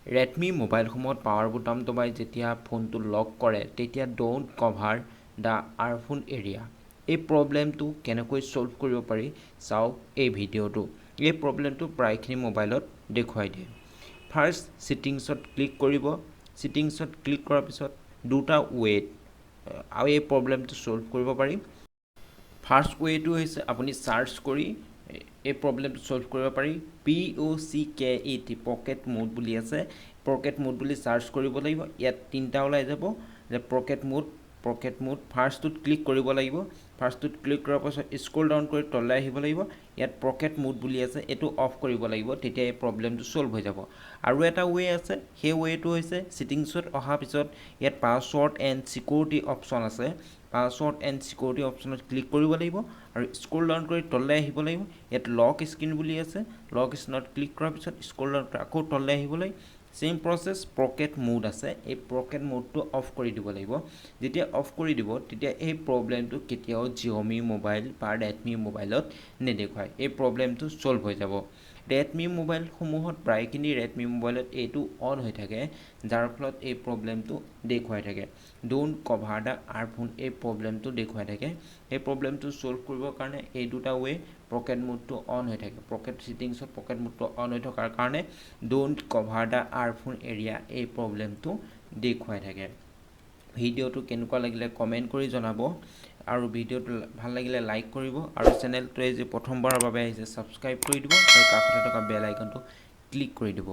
Redmi mobile phone power button দবাই যেতিয়া ফোনটো লক কৰে তেতিয়া don't cover the earphone area এই প্ৰবলেমটো কেনেকৈ সলভ কৰিব পাৰি চাওক এই ভিডিওটো এই প্ৰবলেমটো প্ৰায়খিনি মোবাইলত দেখুৱাই দিয়ে ফাৰ্স্ট সেটিংছত ক্লিক কৰিব সেটিংছত ক্লিক কৰাৰ পিছত দুটা ৱেট আৰু এই প্ৰবলেমটো সলভ কৰিব পাৰি ফাৰ্স্ট ৱেটো হৈছে আপুনি সাৰ্চ কৰি এই প্ৰবলেমটো সলভ কৰিব পাৰি POCKET পকেট মোড বুলি আছে পকেট মোড বুলি সাৰ্চ কৰিব লাগিব ইয়াত তিনটা ওলাই যাব যে পকেট মোড ফাৰ্স্টটোত ক্লিক কৰিব লাগিব ফাৰ্স্টটোত ক্লিক কৰাৰ পাছত স্ক্ৰল ডাউন কৰি তললৈ আহিব লাগিব ইয়াত পকেট মোড বুলি আছে এটো অফ কৰিব লাগিব তেতিয়া এই প্ৰবলেমটো সলভ হৈ যাব আৰু এটা ৱে আছে সেই ৱেটো হৈছে সেটিংছত অহা পিছত ইয়াত পাসওয়াৰ্ড এণ্ড সিকিউৰিটি অপচন আছে পাসওয়াৰ্ড এণ্ড সিকিউৰিটি অপচনত ক্লিক কৰিব লাগিব আৰু স্ক্ৰল ডাউন কৰি তললৈ আহিব লাগিব ইয়াত লক স্ক্ৰীন বুলি আছে লক স্ক্ৰীনত ক্লিক কৰাৰ পিছত স্ক্ৰল ডাউন কৰি আকৌ তললৈ আহিবলৈ সেম প্ৰসেস পকেট মোড আছে এই পকেট মোডটো অফ কৰি দিব লাগিব যেতিয়া অফ কৰি দিব তেতিয়া এই প্ৰবলেমটো কেতিয়াও Xiaomi মোবাইল বা Redmi মোবাইলত নেদেখুৱায় এই প্ৰবলেমটো সলভ হৈ যাব Redmi মোবাইল সমূহত প্ৰায়খিনি Redmi মোবাইলত এইটো অন হৈ থাকে যাৰ ফলত এই প্ৰবলেমটো দেখুৱাই থাকে don't cover the earphone এই প্ৰবলেমটো দেখুৱাই থাকে এই প্ৰবলেমটো সলভ কৰিবৰ কাৰণে এই দুটা ৱে পকেট মোডটো অন হৈ থাকে পকেট সেটিংছত পকেট মোডটো অন হৈ থকাৰ কাৰণে don't cover the earphone area এই প্ৰবলেমটো দেখুৱাই থাকে ভিডিওটো কেনেকুৱা লাগিলে কমেন্ট কৰি জনাব আৰু ভিডিওটো ভাল লাগিলে লাইক কৰিব আৰু চেনেলটোৱে যে প্ৰথমবাৰৰ বাবে আহিছে সাবস্ক্ৰাইব কৰি দিব আৰু কাষতে থকা বেল আইকনটো ক্লিক কৰি দিব